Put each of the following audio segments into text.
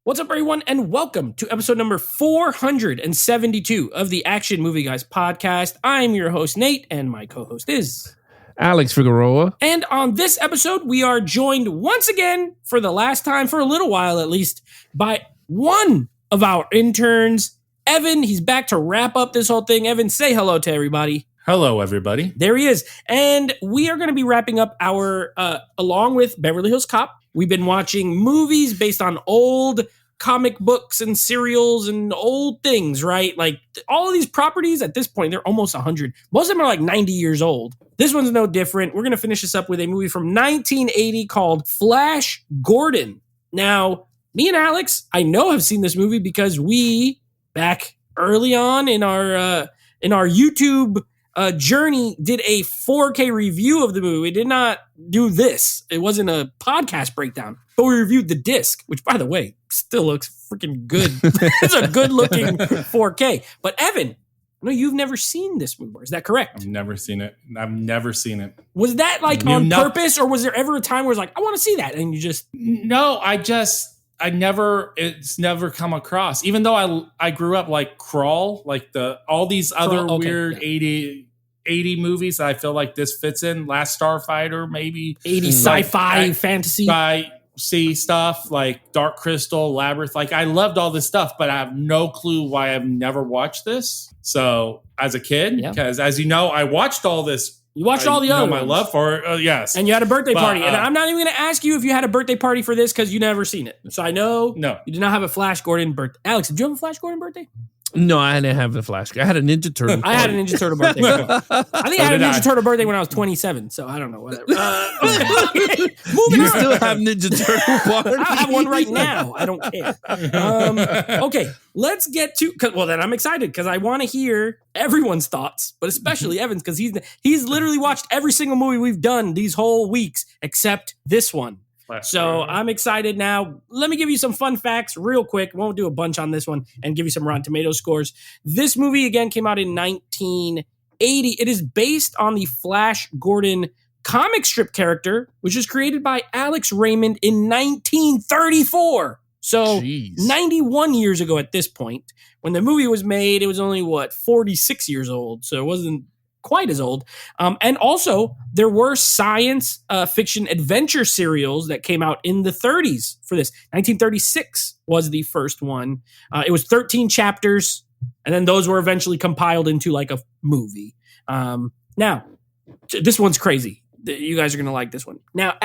What's up, everyone, and welcome to episode number 472 of the Action Movie Guys podcast. I'm your host, Nate, and my co-host is Alex Figueroa. And on this episode, we are joined once again, for the last time, for a little while at least, by one of our interns, Evan. He's back to wrap up this whole thing. Evan, say hello to everybody. Hello, everybody. There he is. And we are going to be wrapping up our, along with Beverly Hills Cop, we've been watching movies based on old comic books and serials and old things, right? Like all of these properties at this point, they're almost 100. Most of them are like 90 years old. This one's no different. We're going to finish this up with a movie from 1980 called Flash Gordon. Now, me and Alex, I know have seen this movie because we, back early on in our YouTube journey, did a 4K review of the movie. We did not do this. It wasn't a podcast breakdown, but we reviewed the disc, which, by the way, still looks freaking good. It's a good looking 4K. But Evan, no, you've never seen this movie. Is that correct? I've never seen it. Was that like on purpose, or was there ever a time where it's like, I want to see that, and you just... No, it's never come across. Even though I grew up like Crawl, like all these other weird 80 movies that I feel like this fits in. Last Starfighter, maybe. 80 sci-fi fantasy. See stuff like Dark Crystal, Labyrinth. Like I loved all this stuff, but I have no clue why I've never watched this. So as a kid, because as you know, I watched all this. You watched all the other ones. My love for it, yes. And you had a birthday party. And I'm not even going to ask you if you had a birthday party for this because you never seen it. So I know you did not have a Flash Gordon birthday. Alex, did you have a Flash Gordon birthday? No, I didn't have the Flash. I had a Ninja Turtle. I had a Ninja Turtle birthday. I think I had a Ninja Turtle birthday when I was 27. So I don't know. Whatever. You still have Ninja Turtle party? I have one right now. I don't care. Okay, let's get to... Well, then I'm excited because I want to hear everyone's thoughts, but especially Evan's, because he's literally watched every single movie we've done these whole weeks except this one. So I'm excited now. Let me give you some fun facts real quick. Won't do a bunch on this one and give you some Rotten Tomatoes scores. This movie, again, came out in 1980. It is based on the Flash Gordon comic strip character, which was created by Alex Raymond in 1934. So 91 years ago at this point. When the movie was made, it was only, 46 years old. So it wasn't quite as old. And also, there were science fiction adventure serials that came out in the 30s for this. 1936 was the first one. It was 13 chapters, and then those were eventually compiled into like a movie. Now, this one's crazy. You guys are going to like this one. Now,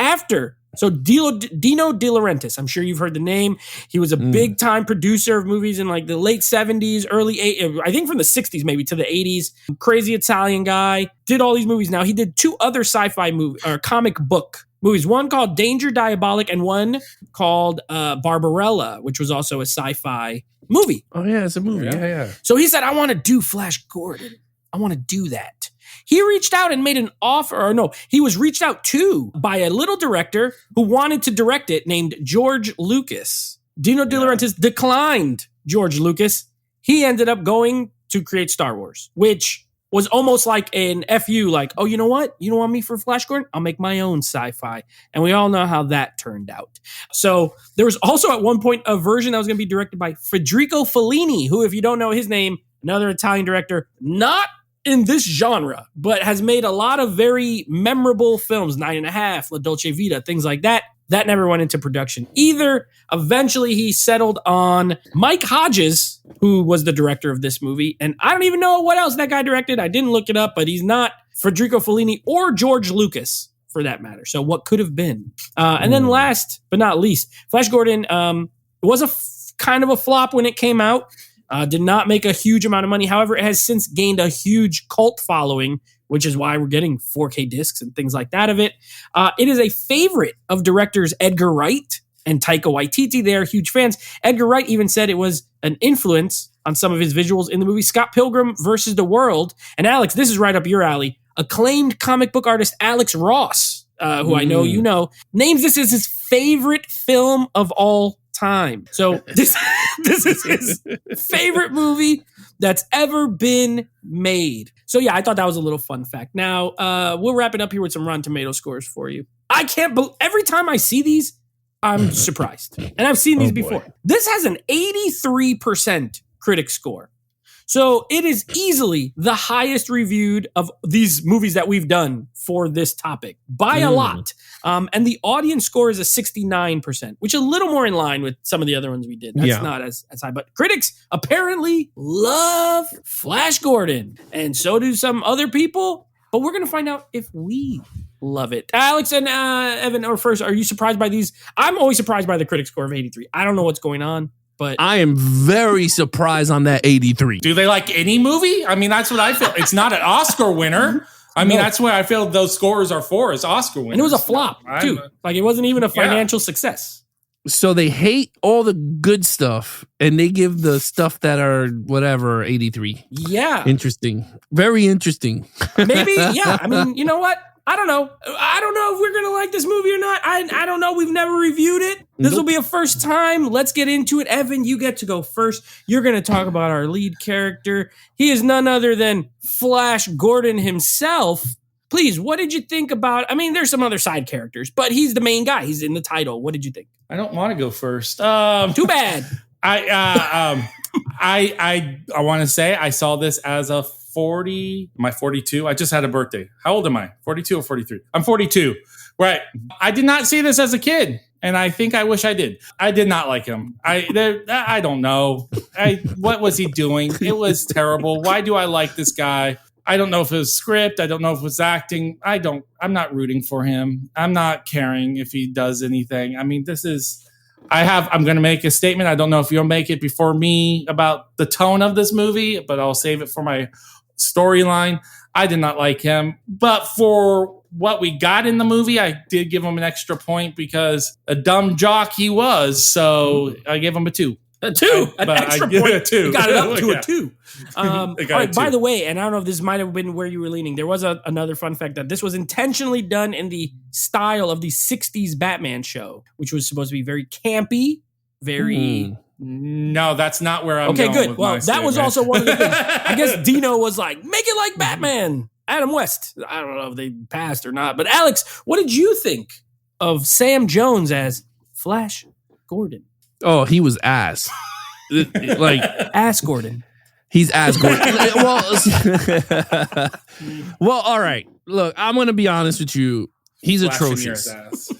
so Dino De Laurentiis, I'm sure you've heard the name. He was a big-time producer of movies in like the late 70s, early 80s, I think from the 60s maybe to the 80s. Crazy Italian guy. Did all these movies. Now, he did two other sci-fi comic book movies. One called Danger Diabolic and one called Barbarella, which was also a sci-fi movie. Oh, yeah, it's a movie. Yeah. So he said, I want to do Flash Gordon. I want to do that. He reached out and made an offer, he was reached out to by a little director who wanted to direct it named George Lucas. Dino De Laurentiis declined George Lucas. He ended up going to create Star Wars, which was almost like an FU, like, oh, you know what? You don't want me for Flash Gordon? I'll make my own sci-fi. And we all know how that turned out. So there was also at one point a version that was going to be directed by Federico Fellini, who, if you don't know his name, another Italian director, not in this genre, but has made a lot of very memorable films, 9.5, La Dolce Vita, things like that. That never went into production either. Eventually, he settled on Mike Hodges, who was the director of this movie. And I don't even know what else that guy directed. I didn't look it up, but he's not Federico Fellini or George Lucas, for that matter. So what could have been? And then last but not least, Flash Gordon was kind of a flop when it came out. Did not make a huge amount of money. However, it has since gained a huge cult following, which is why we're getting 4K discs and things like that of it. It is a favorite of directors Edgar Wright and Taika Waititi. They are huge fans. Edgar Wright even said it was an influence on some of his visuals in the movie Scott Pilgrim versus the World. And Alex, this is right up your alley. Acclaimed comic book artist Alex Ross, who I know you know, names this as his favorite film of all time. So this is his favorite movie that's ever been made. So yeah, I thought that was a little fun fact. Now, we'll wrap it up here with some Rotten Tomato scores for you. I can't believe every time I see these, I'm surprised. And I've seen these before. This has an 83% critic score. So it is easily the highest reviewed of these movies that we've done for this topic by a lot. And the audience score is a 69%, which is a little more in line with some of the other ones we did. That's not as high. But critics apparently love Flash Gordon. And so do some other people. But we're going to find out if we love it. Alex and Evan, or first, are you surprised by these? I'm always surprised by the critic score of 83. I don't know what's going on. But I am very surprised on that 83. Do they like any movie? I mean, that's what I feel. It's not an Oscar winner. I mean, that's what I feel those scores are for, is Oscar winners. And it was a flop, too. Like, it wasn't even a financial success. So they hate all the good stuff, and they give the stuff that are whatever 83. Yeah. Interesting. Very interesting. Maybe, yeah. I mean, you know what? I don't know. I don't know if we're going to like this movie or not. I don't know. We've never reviewed it. This will be a first time. Let's get into it. Evan, you get to go first. You're going to talk about our lead character. He is none other than Flash Gordon himself. Please, what did you think about? I mean, there's some other side characters, but he's the main guy. He's in the title. What did you think? I don't want to go first. Too bad. I want to say I saw this as a 40, am I 42? I just had a birthday. How old am I? 42 or 43? I'm 42. Right. I did not see this as a kid, and I think I wish I did. I did not like him. I don't know. What was he doing? It was terrible. Why do I like this guy? I don't know if it was script. I don't know if it was acting. I'm not rooting for him. I'm not caring if he does anything. I mean, I'm going to make a statement. I don't know if you'll make it before me about the tone of this movie, but I'll save it for my storyline. I did not like him, but for what we got in the movie, I did give him an extra point because a dumb jock he was. So I gave him a 2. An extra point. A 2. You got it up to a 2. All right, by the way, and I don't know if this might have been where you were leaning, there was another fun fact that this was intentionally done in the style of the 60s Batman show, which was supposed to be very campy, very... No, that's not where I'm going. Okay, good. With well, my that was statement. also one of the things. I guess Dino was like, make it like Batman. Adam West. I don't know if they passed or not. But Alex, what did you think of Sam Jones as Flash Gordon? Oh, he was ass. Like ass Gordon. He's ass Gordon. Well, all right. Look, I'm going to be honest with you. He's atrocious.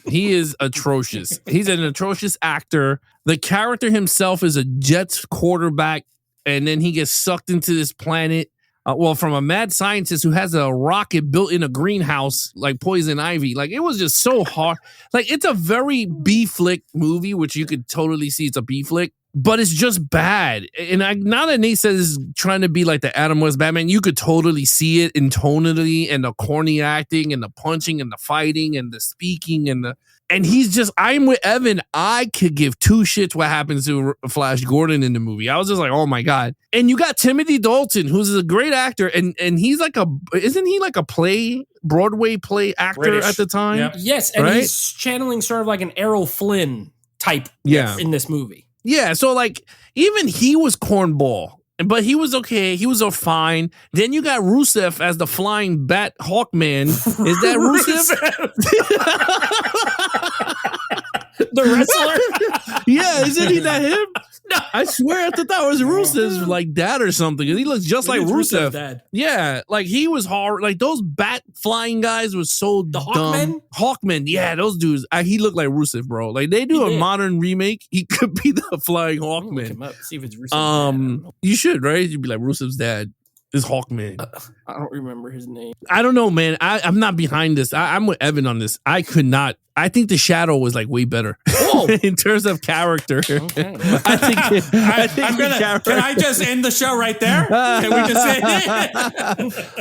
He is atrocious. He's an atrocious actor. The character himself is a Jets quarterback, and then he gets sucked into this planet. From a mad scientist who has a rocket built in a greenhouse like Poison Ivy. Like, it was just so hard. Like, it's a very B-flick movie, which you could totally see it's a B-flick, but it's just bad. And now that Nate says it's trying to be like the Adam West Batman, you could totally see it in tonality and the corny acting and the punching and the fighting and the speaking and he's just, I'm with Evan. I could give 2 shits what happens to Flash Gordon in the movie. I was just like, oh my God. And you got Timothy Dalton, who's a great actor. And he's like isn't he like a Broadway play actor British at the time? Yep. Yes. And he's channeling sort of like an Errol Flynn type in this movie. Yeah. So like, even he was cornball. But he was okay. He was fine. Then you got Rusev as the flying bat Hawkman. Is that Rusev? The wrestler? Yeah, isn't he that him? No. I swear I thought that was Rusev's like dad or something. He looks just like Rusev. Dad. Yeah, like he was hard. Like those bat flying guys was so the dumb. Hawkmen, yeah, those dudes. He looked like Rusev, bro. Like they do a modern remake, he could be the flying Hawkman. Look him up, see if it's Rusev's dad. You should, right? You'd be like Rusev's dad is Hawkman. I don't remember his name. I don't know, man. I'm not behind this. I'm with Evan on this. I could not. I think the Shadow was like way better in terms of character. Okay. I think can I just end the show right there? Can we just say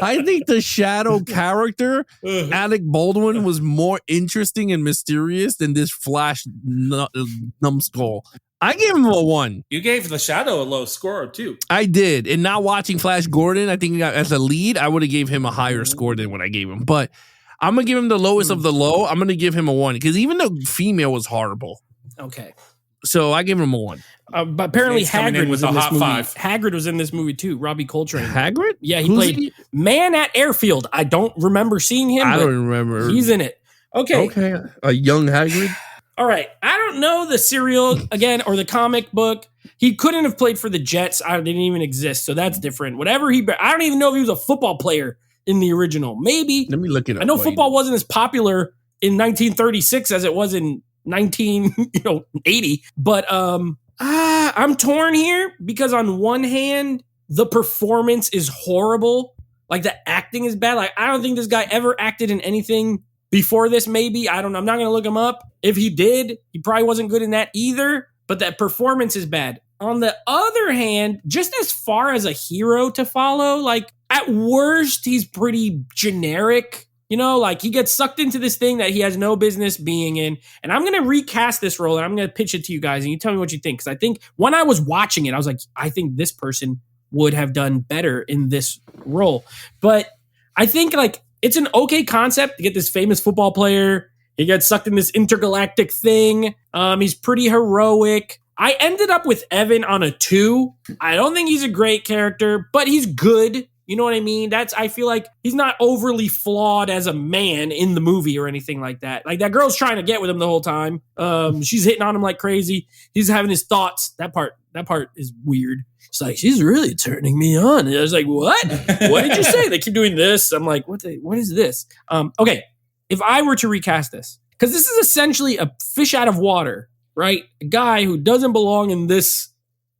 I think the Shadow character, Alec Baldwin, was more interesting and mysterious than this Flash numbskull. I gave him a 1. You gave the Shadow a low score too. I did. And not watching Flash Gordon, I think as a lead, I would have gave him a higher score than what I gave him. But I'm going to give him the lowest of the low. I'm going to give him a 1 because even the female was horrible. Okay. So I give him a 1. But apparently Hagrid was in this movie. 5. Hagrid was in this movie too. Robbie Coltrane. Hagrid? Yeah, he played Man at Airfield. I don't remember seeing him. I don't remember. He's in it. Okay. A young Hagrid? All right. I don't know the serial again or the comic book. He couldn't have played for the Jets. I didn't even exist. So that's different. Whatever I don't even know if he was a football player in the original. Maybe. Let me look it up. I know football wasn't as popular in 1936 as it was in 1980. But I'm torn here because on one hand, the performance is horrible. Like the acting is bad. Like I don't think this guy ever acted in anything before this. Maybe I don't know. I'm not going to look him up. If he did, he probably wasn't good in that either. But that performance is bad. On the other hand, just as far as a hero to follow, like at worst, he's pretty generic. You know, like he gets sucked into this thing that he has no business being in. And I'm going to recast this role and I'm going to pitch it to you guys and you tell me what you think. Because I think when I was watching it, I was like, I think this person would have done better in this role. But I think like it's an okay concept to get this famous football player. He gets sucked in this intergalactic thing. He's pretty heroic. I ended up with Evan on a 2. I don't think he's a great character, but he's good. You know what I mean? I feel like he's not overly flawed as a man in the movie or anything like that. Like that girl's trying to get with him the whole time. She's hitting on him like crazy. He's having his thoughts. That part is weird. It's like, she's really turning me on. And I was like, what? What did you say? They keep doing this. I'm like, what is this? Okay. If I were to recast this, because this is essentially a fish out of water, right? A guy who doesn't belong in this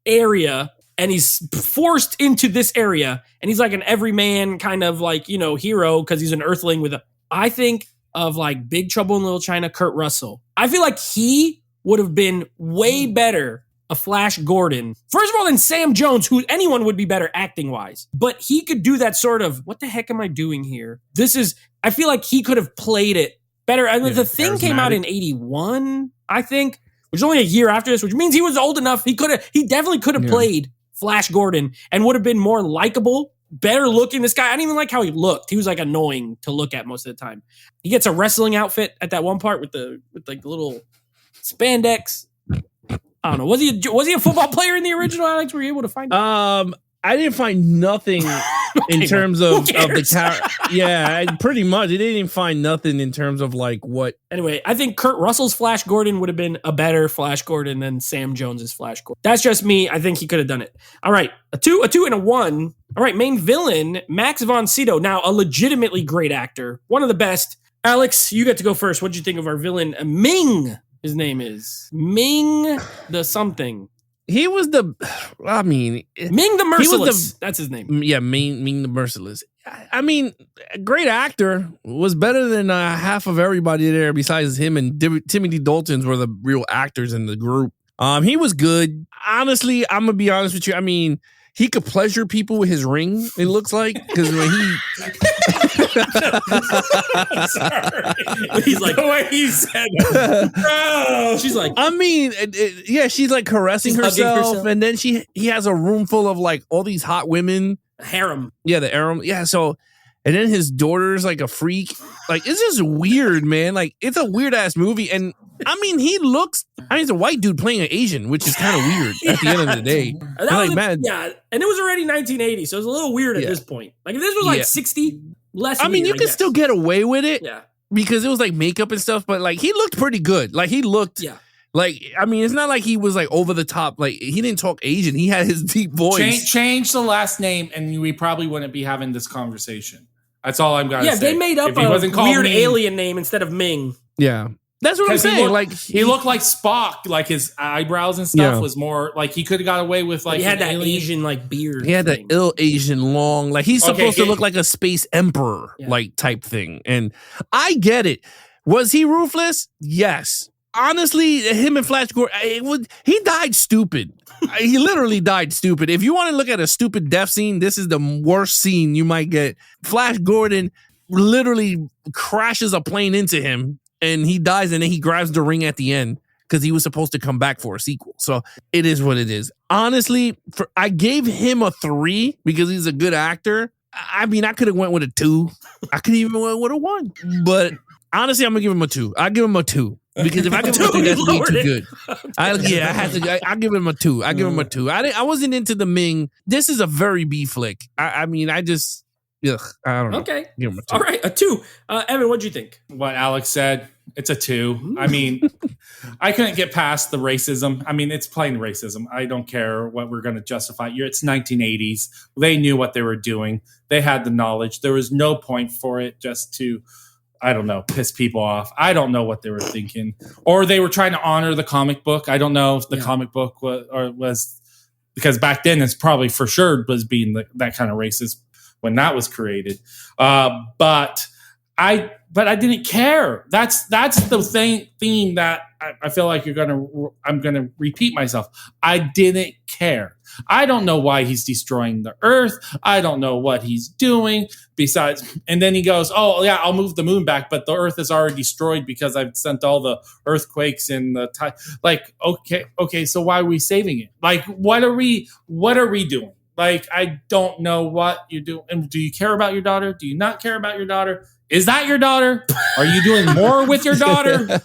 area and he's forced into this area and he's like an everyman kind of like, hero because he's an earthling I think of like Big Trouble in Little China, Kurt Russell. I feel like he would have been way better a Flash Gordon. First of all, than Sam Jones, who anyone would be better acting wise. But he could do that sort of, what the heck am I doing here? I feel like he could have played it better. The Thing came out in 81, I think, which is only a year after this, which means he was old enough. He definitely could have played Flash Gordon and would have been more likable, better looking. This guy, I didn't even like how he looked. He was like annoying to look at most of the time. He gets a wrestling outfit at that one part with like the little spandex. I don't know. Was he a football player in the original, Alex? Were you able to find it? I didn't find nothing in terms of the character. Yeah, pretty much. I didn't even find nothing in terms of like what. Anyway, I think Kurt Russell's Flash Gordon would have been a better Flash Gordon than Sam Jones's Flash Gordon. That's just me. I think he could have done it. All right, a 2, and a 1. All right, main villain, Max von Sydow. Now, a legitimately great actor. One of the best. Alex, you get to go first. What did you think of our villain, Ming? His name is Ming the something. He was Ming the Merciless. That's his name. Yeah, Ming the Merciless. I mean, a great actor. Was better than half of everybody there besides him, and Timothy Dalton's were the real actors in the group. He was good. Honestly, I'm going to be honest with you. I mean, he could pleasure people with his ring, it looks like, because when he... Sorry. He's like, the way he said it. She's like... I mean, she's like caressing herself, and then he has a room full of like all these hot women. Harem. Yeah, the harem. Yeah, so... And then his daughter's like a freak. Like, it's just weird, man. Like, it's a weird-ass movie, and I mean, he's a white dude playing an Asian, which is kind of weird at the end of the day. Yeah, and it was already 1980, so it was a little weird at this point. Like, if this was like 60, less I mean, you could still get away with it. Yeah. Because it was like makeup and stuff, but like, he looked pretty good. Like, he looked... Yeah. Like, I mean, it's not like he was like over the top. Like, he didn't talk Asian. He had his deep voice. Change the last name, and we probably wouldn't be having this conversation. That's all I'm gonna say. Yeah, they made up a weird alien name instead of Ming. Yeah. That's what I'm saying. He looked like Spock. Like, his eyebrows and stuff was more like he could have got away with like. He had that Asian like beard. He had that ill Asian long. Like, he's supposed to look like a space emperor like type thing. And I get it. Was he ruthless? Yes. Honestly, him and Flash Gordon, he died stupid. He literally died stupid. If you want to look at a stupid death scene, this is the worst scene you might get. Flash Gordon literally crashes a plane into him, and he dies, and then he grabs the ring at the end because he was supposed to come back for a sequel. So it is what it is. Honestly, I gave him a 3 because he's a good actor. I mean, I could have went with a 2. I could even went with a 1. But honestly, I'm going to give him a 2. I'll give him a 2. Because if I give him a 2, that's way too good. I'll give him a 2. I give him a 2. I wasn't into the Ming. This is a very B flick. I mean, I don't know. Okay. Give him a 2. All right, a 2. Evan, what'd you think? What Alex said. It's a 2. I mean, I couldn't get past the racism. I mean, it's plain racism. I don't care what we're going to justify. It's 1980s. They knew what they were doing. They had the knowledge. There was no point for it just to, I don't know, piss people off. I don't know what they were thinking. Or they were trying to honor the comic book. I don't know if the comic book was because back then it's probably for sure was being that kind of racist when that was created. But I didn't care. That's the theme that I feel like I'm gonna repeat myself. I didn't care. I don't know why he's destroying the earth. I don't know what he's doing besides. And then he goes, "Oh yeah, I'll move the moon back, but the earth is already destroyed because I've sent all the earthquakes and the time." Like, okay, so why are we saving it? Like, what are we doing? Like, I don't know what you do. And do you care about your daughter? Do you not care about your daughter? Is that your daughter? Are you doing more with your daughter?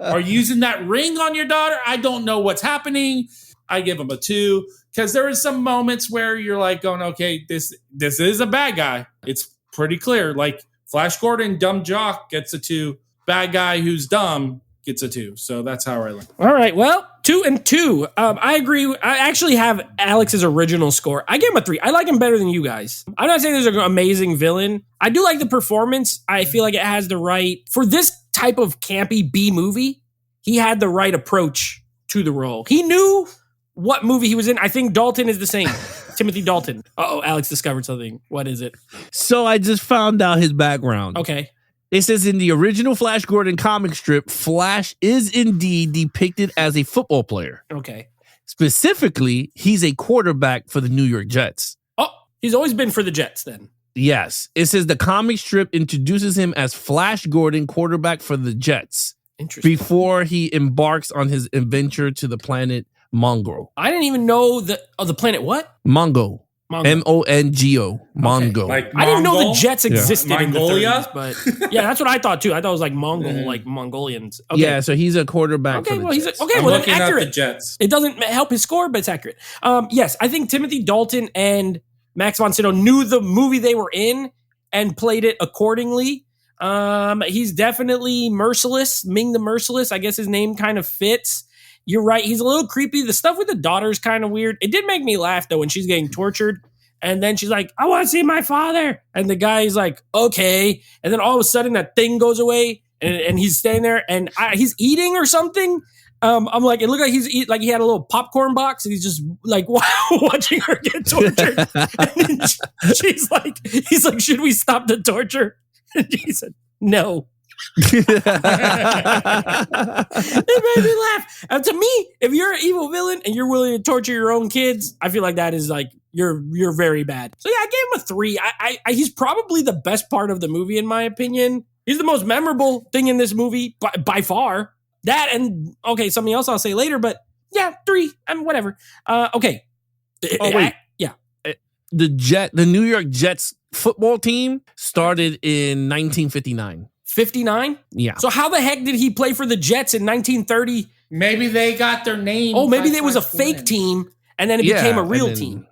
Are you using that ring on your daughter? I don't know what's happening. I give him a 2 because there are some moments where you're like going, okay, this is a bad guy. It's pretty clear. Like Flash Gordon, dumb jock gets a 2. Bad guy who's dumb gets a 2. So that's how I like. All right. Well, 2 and 2. I agree. I actually have Alex's original score. I gave him a 3. I like him better than you guys. I'm not saying there's an amazing villain. I do like the performance. I feel like it has the right, for this type of campy B movie, he had the right approach to the role. He knew what movie he was in. I think Dalton is the same. Timothy Dalton. Uh-oh, Alex discovered something. What is it? So I just found out his background. Okay. It says in the original Flash Gordon comic strip, Flash is indeed depicted as a football player. Okay. Specifically, he's a quarterback for the New York Jets. Oh, he's always been for the Jets then. Yes. It says the comic strip introduces him as Flash Gordon, quarterback for the Jets. Interesting. Before he embarks on his adventure to the planet Mongo. I didn't even know the planet what? Mongo. Mongo. Mongo. Okay. Like I didn't know the Jets existed in the 30s, but yeah, that's what I thought too. I thought it was like Mongol, like Mongolians. Okay. Yeah, so he's a quarterback. Okay, for well, Jets. That's accurate. The Jets. It doesn't help his score, but it's accurate. Yes, I think Timothy Dalton and Max von Sydow knew the movie they were in and played it accordingly. He's definitely merciless. Ming the Merciless. I guess his name kind of fits. You're right. He's a little creepy. The stuff with the daughter is kind of weird. It did make me laugh, though, when she's getting tortured. And then she's like, I want to see my father. And the guy's like, okay. And then all of a sudden that thing goes away and he's standing there and he's eating or something. I'm like, it looked like like he had a little popcorn box and he's just like watching her get tortured. And then he's like, should we stop the torture? And she said, no. It made me laugh. And to me, if you're an evil villain and you're willing to torture your own kids, I feel like that is like you're very bad. So yeah, I gave him a 3. He's probably the best part of the movie in my opinion. He's the most memorable thing in this movie by far. That and okay, something else I'll say later, but yeah, 3. Whatever. Okay. Oh wait, yeah. The New York Jets football team started in 1959. 59? Yeah. So how the heck did he play for the Jets in 1930? Maybe they got their name. Oh, maybe there was a fake team and then it became a real team.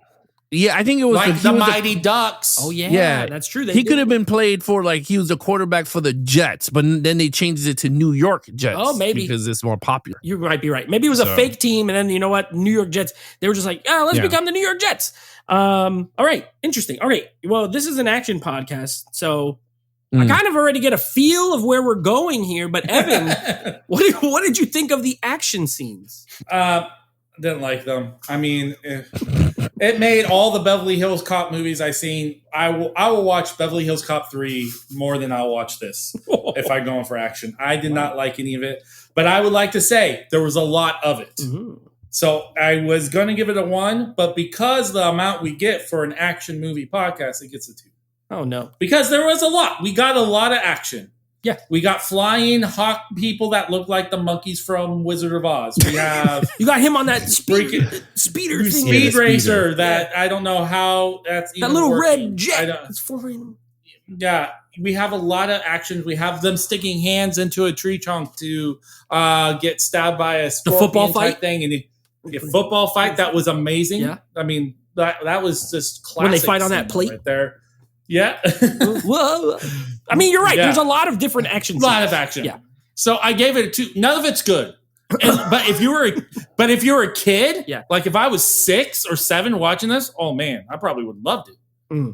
Yeah, I think it was like the Mighty Ducks. Oh yeah, that's true. He could have been played for like he was a quarterback for the Jets, but then they changed it to New York Jets. Oh, maybe because it's more popular. You might be right. Maybe it was a fake team, and then you know what? New York Jets. They were just like, let's become the New York Jets. All right, interesting. All right, well, this is an action podcast, so I kind of already get a feel of where we're going here. But Evan, what did you think of the action scenes? Didn't like them. I mean, it made all the Beverly Hills Cop movies I've seen. I will watch Beverly Hills Cop 3 more than I'll watch this if I'm going for action. I did not like any of it, but I would like to say there was a lot of it. Mm-hmm. So I was going to give it a 1, but because the amount we get for an action movie podcast, it gets a 2. Oh no! Because there was a lot. We got a lot of action. Yeah, we got flying hawk people that look like the monkeys from Wizard of Oz. We have you got him on that speed racer that I don't know how that's even that little working. red jet. It's flying. Yeah, we have a lot of actions. We have them sticking hands into a tree trunk to get stabbed by a football fight thing, and the football fight that was amazing. Yeah, I mean that was just classic. When they fight on that plate right there. Yeah. Whoa. I mean, you're right. Yeah. There's a lot of different action scenes. A lot of action. Yeah. So I gave it a 2. None of it's good. But if you were a kid, like if I was 6 or 7 watching this, oh man, I probably would have loved it.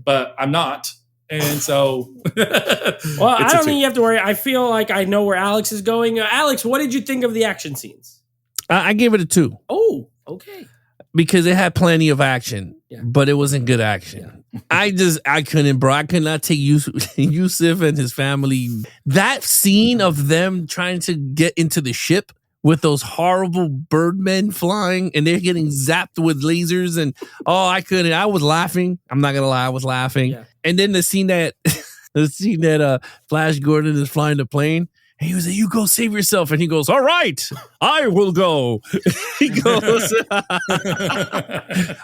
But I'm not. And so, well, I don't think you have to worry. I feel like I know where Alex is going. Alex, what did you think of the action scenes? I gave it a 2. Oh, okay. Because it had plenty of action, but it wasn't good action. I couldn't, bro. I could not take Yusuf and his family. That scene of them trying to get into the ship with those horrible birdmen flying and they're getting zapped with lasers and I couldn't. I was laughing. I'm not gonna lie, I was laughing. Yeah. And then the scene that Flash Gordon is flying the plane and he was like, "You go save yourself," and he goes, "All right, I will go." He goes,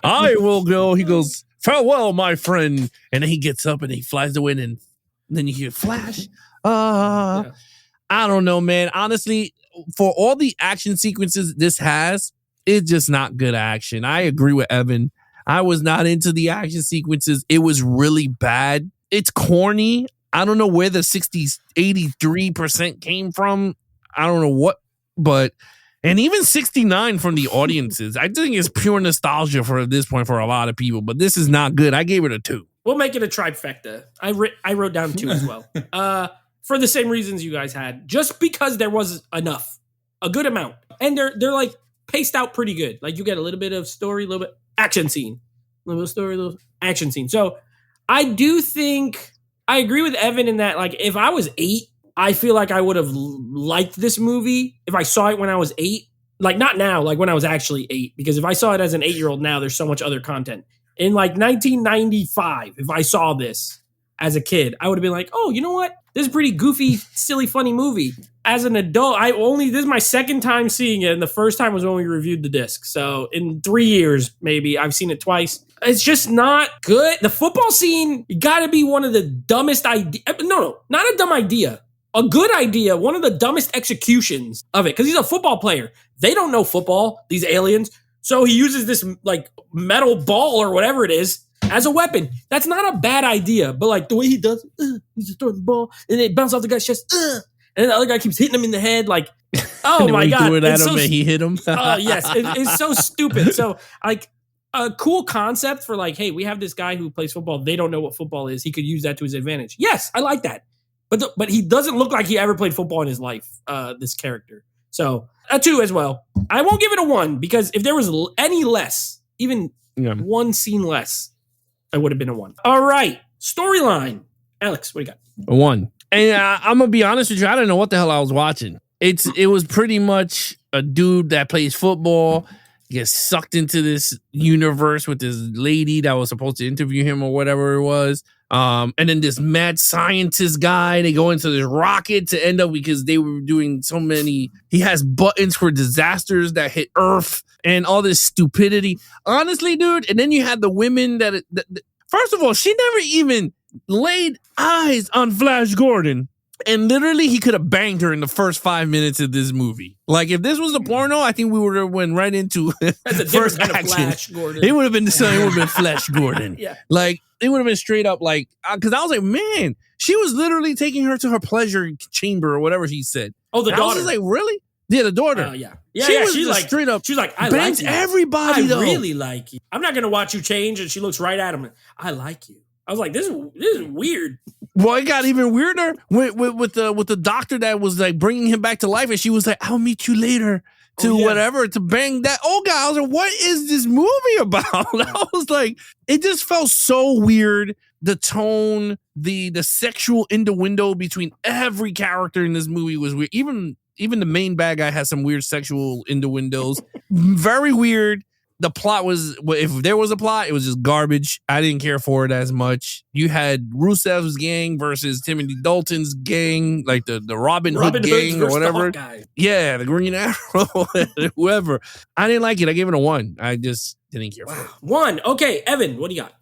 "I will go." He goes, "Farewell, my friend," and then he gets up and he flies away and then you hear Flash. I don't know, man. Honestly, for all the action sequences this has, it's just not good action. I agree with Evan. I was not into the action sequences. It was really bad. It's corny. I don't know where the 83% came from. I don't know what, and even 69 from the audiences. I think it's pure nostalgia for this point for a lot of people, but this is not good. I gave it a 2. We'll make it a trifecta. I wrote down 2 as well. For the same reasons you guys had, just because there was enough, a good amount, and they're like paced out pretty good. Like you get a little bit of story, a little bit action scene, a little bit of story, a little action scene. So I do think I agree with Evan in that, like, if I was 8, I feel like I would have liked this movie if I saw it when I was 8. Like not now, like when I was actually 8, because if I saw it as an 8-year-old now, there's so much other content. In like 1995, if I saw this as a kid, I would have been like, oh, you know what? This is a pretty goofy, silly, funny movie. As an adult, this is my second time seeing it, and the first time was when we reviewed the disc. So in 3 years, maybe, I've seen it twice. It's just not good. The football scene, you gotta be one of the dumbest ideas. No, not a dumb idea. A good idea, one of the dumbest executions of it, because he's a football player. They don't know football, these aliens. So he uses this like metal ball or whatever it is as a weapon. That's not a bad idea, but like the way he does, he's just throwing the ball and it bounces off the guy's chest, and then the other guy keeps hitting him in the head, like, oh my god! Threw it at him and he hit him. Yes, it's so stupid. So like a cool concept for like, hey, we have this guy who plays football. They don't know what football is. He could use that to his advantage. Yes, I like that. But he doesn't look like he ever played football in his life. This character. So a 2 as well. I won't give it a 1 because if there was any less, even one scene less, I would have been a 1. All right, storyline. Alex, what do you got? A 1. And I'm gonna be honest with you, I don't know what the hell I was watching. It was pretty much a dude that plays football, gets sucked into this universe with this lady that was supposed to interview him or whatever it was. And then this mad scientist guy, they go into this rocket to end up because they were doing so many. He has buttons for disasters that hit Earth and all this stupidity. Honestly, dude. And then you had the women that first of all, she never even laid eyes on Flash Gordon. And literally, he could have banged her in the first 5 minutes of this movie. Like, if this was a porno, I think we would have went right into first action. Flash Gordon. It would have been the same. It would have been Flash Gordon. Yeah. Like, it would have been straight up like, because I was like, man, she was literally taking her to her pleasure chamber or whatever she said. Oh, the and daughter. I was like, really? Yeah, the daughter. Yeah. She's like straight up. She's like, I bangs like you. everybody. I really like you. I'm not gonna watch you change. And she looks right at him. I like you. I was like, this is weird. Well, it got even weirder with the doctor that was like bringing him back to life, and she was like, "I'll meet you later." Whatever, to bang that old guy. I was like, what is this movie about? I was like, it just felt so weird. The tone, the sexual innuendo between every character in this movie was weird. Even the main bad guy has some weird sexual innuendos. Very weird. The plot was, if there was a plot, it was just garbage. I didn't care for it as much. You had Rusev's gang versus Timothy Dalton's gang, like the Robin Hood gang or whatever. Yeah, the Green Arrow, whoever. I didn't like it. I gave it a 1. I just didn't care for it. 1. Okay, Evan, what do you got?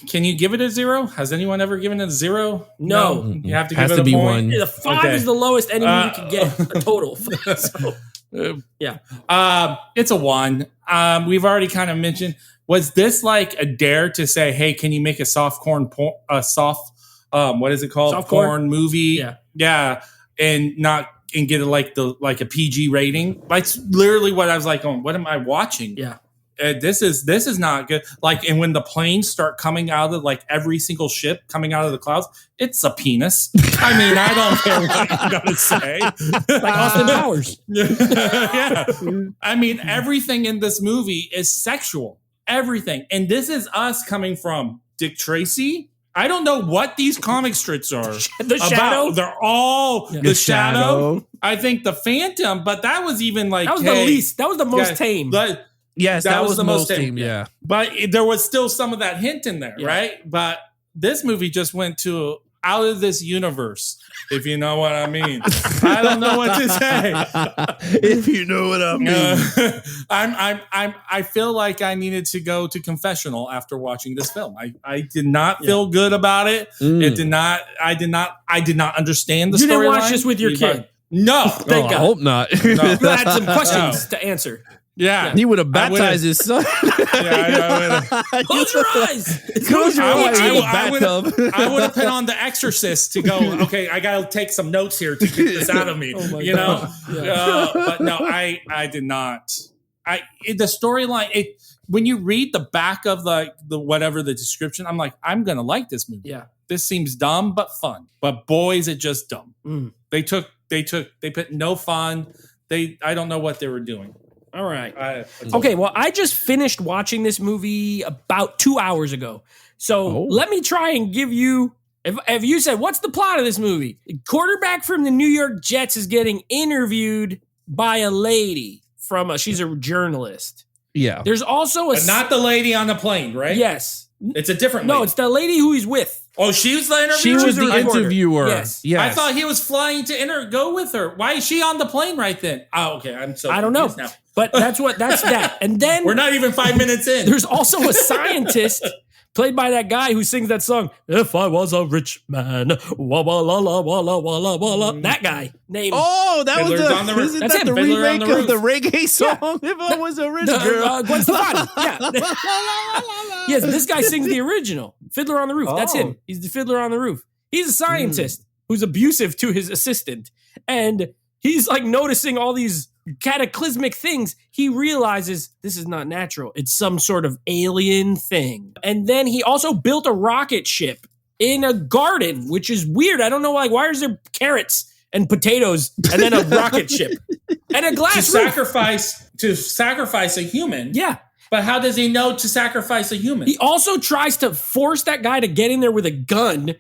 Can you give it a 0? Has anyone ever given it a 0? No. You have to give it a 1. The 5 is the lowest enemy you can get a total. So. Yeah. It's a 1. We've already kind of mentioned, was this like a dare to say, hey, can you make a what is it called? Soft porn movie? Yeah. And not and get a PG rating. That's literally what I was like, oh, what am I watching? Yeah. This is not good. Like, and when the planes start coming out of like every single ship coming out of the clouds, it's a penis. I mean, I don't care what I'm gonna say. Like Austin Powers. Yeah. I mean, everything in this movie is sexual. Everything. And this is us coming from Dick Tracy. I don't know what these comic strips are. The Shadow? They're all The Shadow. I think the Phantom, but that was even like that was the least. That was the most tame. But Yes, that was the most tame. Yeah. But there was still some of that hint in there, right? But this movie just went to out of this universe, if you know what I mean. I don't know what to say. If you know what I mean. I feel like I needed to go to confessional after watching this film. I did not feel good about it. It did not. I did not understand the storyline. You didn't watch this with your kid? No. Thank God. I hope not. No. You had some questions to anser. Yeah. He would have baptized his son. Close your eyes. Close your eyes. I would have put on The Exorcist to go, okay, I got to take some notes here to get this out of me. Oh you know? But no, I did not. The storyline, when you read the back of the whatever the description, I'm like, I'm going to like this movie. Yeah. This seems dumb, but fun. But boy, is it just dumb. They put no fun. I don't know what they were doing. All right. Okay, well, I just finished watching this movie about 2 hours ago. So let me try and give you, if you said, what's the plot of this movie? The quarterback from the New York Jets is getting interviewed by a lady she's a journalist. Yeah. There's also But not the lady on the plane, right? Yes. It's a different lady. No, it's the lady who he's with. Oh, she was the interviewer? She was the interviewer. Yes. I thought he was flying to go with her. Why is she on the plane right then? Oh, okay. I don't know. Now. But that's that. And then we're not even 5 minutes in. There's also a scientist played by that guy who sings that song, If I Was a Rich Man, walla la walla walla walla. That guy named. Oh, that Fiddler's was on the Roof. isn't That's that him. the Fiddler on remake the of the Roof. reggae song? If I was a rich girl. Gwen Stefani. Yeah. Yes, this guy sings the original Fiddler on the Roof. That's him. He's the Fiddler on the Roof. He's a scientist who's abusive to his assistant. And he's like noticing all these cataclysmic things. He realizes this is not natural. It's some sort of alien thing. And then he also built a rocket ship in a garden, which is weird. I don't know why is there carrots and potatoes and then a rocket ship and a glass to sacrifice a human. Yeah. But how does he know to sacrifice a human? He also tries to force that guy to get in there with a gun.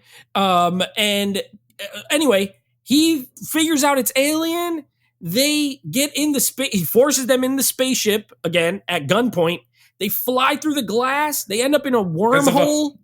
Anyway, he figures out it's alien. They get in the space. He forces them in the spaceship again at gunpoint. They fly through the glass. They end up in a wormhole.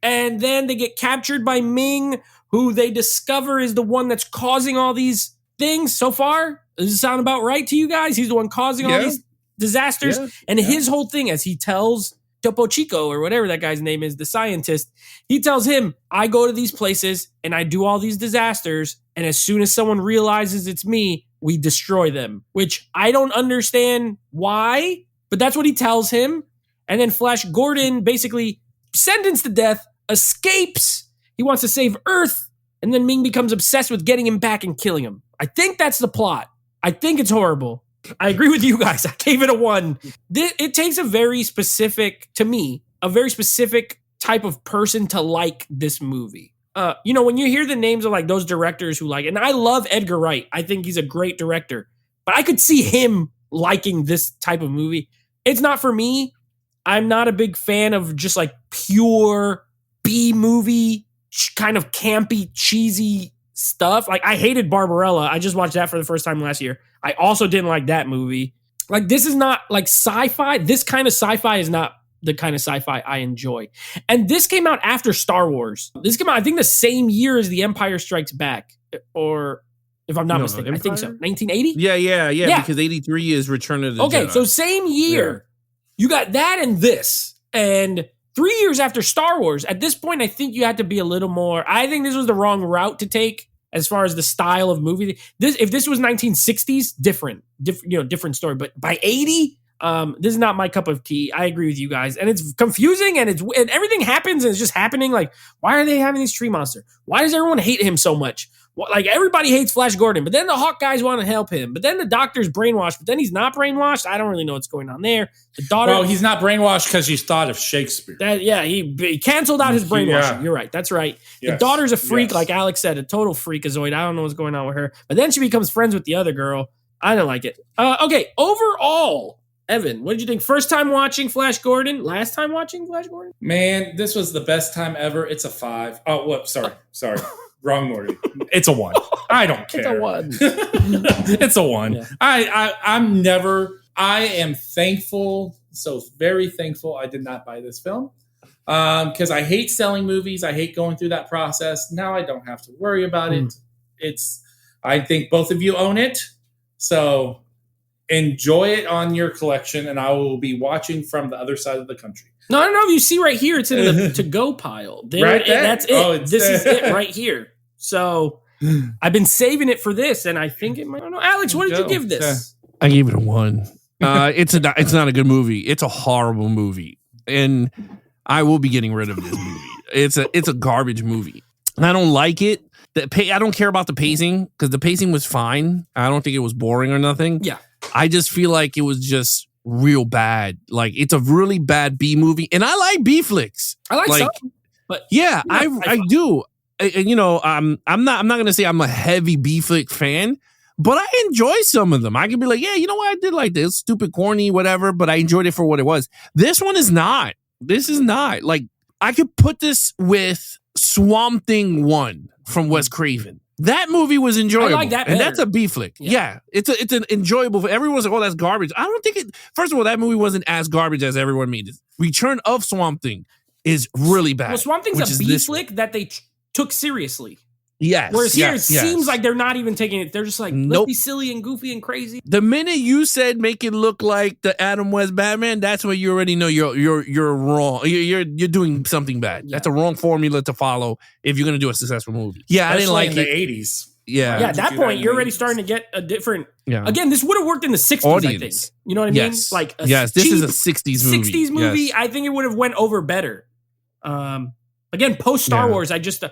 And then they get captured by Ming, who they discover is the one that's causing all these things so far. Does it sound about right to you guys? He's the one causing all these disasters. Yeah. And his whole thing, as he tells Topo Chico, or whatever that guy's name is, the scientist, he tells him, I go to these places and I do all these disasters. And as soon as someone realizes it's me, we destroy them, which I don't understand why, but that's what he tells him. And then Flash Gordon, basically sentenced to death, escapes. He wants to save Earth. And then Ming becomes obsessed with getting him back and killing him. I think that's the plot. I think it's horrible. I agree with you guys. I gave it a 1. It takes a very specific type of person to like this movie. When you hear the names of like those directors who like, and I love Edgar Wright. I think he's a great director, but I could see him liking this type of movie. It's not for me. I'm not a big fan of just like pure B movie, kind of campy, cheesy stuff. Like I hated Barbarella. I just watched that for the first time last year. I also didn't like that movie. Like this is not like sci-fi. This kind of sci-fi is not the kind of sci-fi I enjoy. And this came out after Star Wars. This came out, I think, the same year as The Empire Strikes Back. Or if I'm not mistaken, Empire? I think so. 1980? Yeah. Because 83 is Return of the Jedi. Okay, so same year. Yeah. You got that and this. And 3 years after Star Wars, at this point, I think you had to be a little more. I think this was the wrong route to take as far as the style of movie. If this was 1960s, different story. But by 80, this is not my cup of tea. I agree with you guys. And it's confusing and everything happens and it's just happening. Like, why are they having this tree monster? Why does everyone hate him so much? Like everybody hates Flash Gordon, but then the Hawk guys want to help him. But then the doctor's brainwashed, but then he's not brainwashed. I don't really know what's going on there. The daughter, well, he's not brainwashed because he's thought of Shakespeare. He canceled out his brainwashing. Yeah. You're right. That's right. Yes. The daughter's a freak, Yes. like Alex said, a total freakazoid. I don't know what's going on with her. But then she becomes friends with the other girl. I don't like it. Okay, overall, Evan, what did you think? First time watching Flash Gordon? Last time watching Flash Gordon? Man, this was the best time ever. It's a 5. Oh, whoops, sorry. Wrong order. It's a 1. I don't care. It's a 1. It's a 1. Yeah. I am thankful, so very thankful I did not buy this film. Because I hate selling movies. I hate going through that process. Now I don't have to worry about it. I think both of you own it. So enjoy it on your collection, and I will be watching from the other side of the country. No, I don't know if you see right here. It's in the to-go pile. Right there? That's it. Oh, this is it right here. So I've been saving it for this, and I think it might. I don't know. Alex, what did you give this? I gave it a 1. It's not a good movie. It's a horrible movie, and I will be getting rid of this movie. It's a garbage movie, and I don't like it. I don't care about the pacing because the pacing was fine. I don't think it was boring or nothing. Yeah, I just feel like it was just real bad. Like it's a really bad B movie, and I like B flicks. I like some, but yeah, I do. You know, I'm not gonna say I'm a heavy B flick fan, but I enjoy some of them. I can be like, yeah, you know what, I did like this, stupid, corny, whatever, but I enjoyed it for what it was. This one is not. This is not. Like I could put this with Swamp Thing 1 from Wes Craven. That movie was enjoyable. I like that better. And that's a B flick. Yeah. It's an enjoyable. Everyone's like, oh, that's garbage. I don't think it. First of all, that movie wasn't as garbage as everyone made it. Return of Swamp Thing is really bad. Well, Swamp Thing's a B flick that they took seriously. Yes. Whereas here it seems like they're not even taking it. They're just like, let's be silly and goofy and crazy. The minute you said make it look like the Adam West Batman, that's when you already know you're wrong. You're doing something bad. Yeah. That's a wrong formula to follow if you're going to do a successful movie. Yeah, especially I didn't like in it. The 80s. Yeah. Yeah, at that point, you're already starting to get a different. Yeah. Again, this would have worked in the 60s, audience. I think. You know what I mean? Like this is a 60s movie. 60s movie, yes. I think it would have went over better. Again, post Star Wars, I just.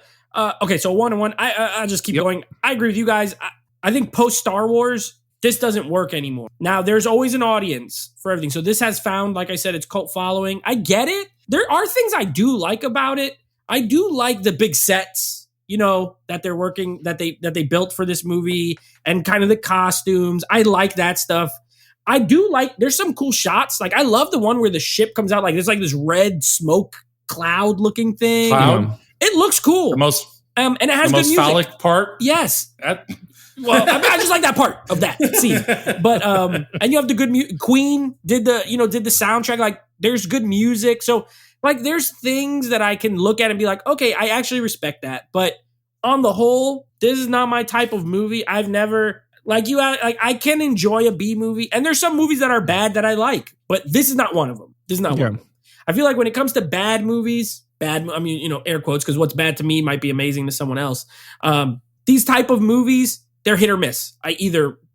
Okay, so 1 and 1. I just keep going. I agree with you guys. I think post Star Wars, this doesn't work anymore. Now, there's always an audience for everything. So this has found, like I said, its cult following. I get it. There are things I do like about it. I do like the big sets, you know, that they're working, that they built for this movie, and kind of the costumes. I like that stuff. I do like, there's some cool shots. Like, I love the one where the ship comes out, like there's like this red smoke cloud looking thing. It looks cool. The most, and it has the good most music. phallic part. Yes. Well, I just like that part of that scene. But and you have the good Queen did the soundtrack. Like, there's good music. So like, there's things that I can look at and be like, okay, I actually respect that. But on the whole, this is not my type of movie. I've never I can enjoy a B movie, and there's some movies that are bad that I like, but this is not one of them. This is not one of them. I feel like when it comes to bad movies, I mean, you know, air quotes, because what's bad to me might be amazing to someone else. These type of movies, they're hit or miss. I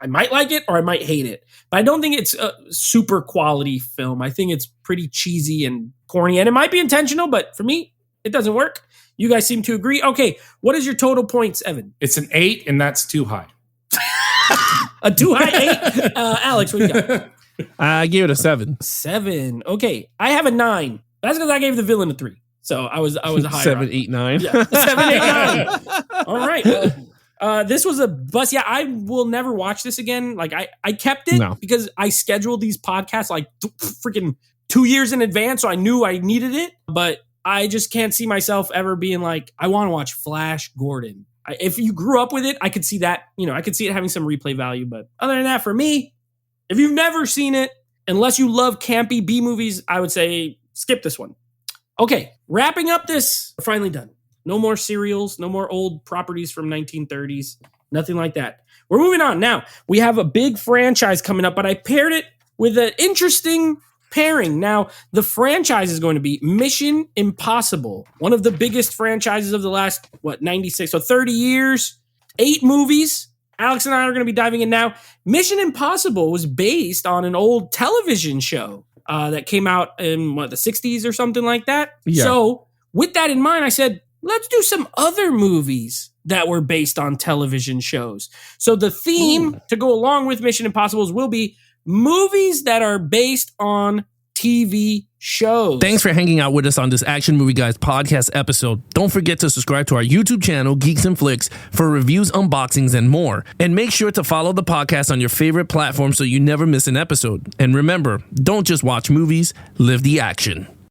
might like it or I might hate it. But I don't think it's a super quality film. I think it's pretty cheesy and corny, and it might be intentional, but for me, it doesn't work. You guys seem to agree. Okay, what is your total points, Evan? It's an 8, and that's too high. A too high 8? Alex, what do you got? I gave it a 7. 7. Okay, I have a 9. That's because I gave the villain a 3. So I was a higher. 7, 8, 9. Yeah, 7, 8, 9. All right. This was a bust. Yeah, I will never watch this again. Like, I kept it because I scheduled these podcasts like freaking 2 years in advance, so I knew I needed it. But I just can't see myself ever being like, I want to watch Flash Gordon. If you grew up with it, I could see that. You know, I could see it having some replay value. But other than that, for me, if you've never seen it, unless you love campy B movies, I would say skip this one. Okay, wrapping up this, we're finally done. No more serials, no more old properties from 1930s, nothing like that. We're moving on. Now, we have a big franchise coming up, but I paired it with an interesting pairing. Now, the franchise is going to be Mission Impossible, one of the biggest franchises of the last, 96, so 30 years, 8 movies. Alex and I are going to be diving in now. Mission Impossible was based on an old television show that came out in the 60s or something like that. Yeah. So with that in mind, I said, let's do some other movies that were based on television shows. So the theme to go along with Mission Impossibles will be movies that are based on TV shows. Thanks for hanging out with us on this Action Movie Guys podcast episode. Don't forget to subscribe to our YouTube channel, Geeks and Flicks, for reviews, unboxings, and more. And make sure to follow the podcast on your favorite platform so you never miss an episode. And remember, don't just watch movies, live the action.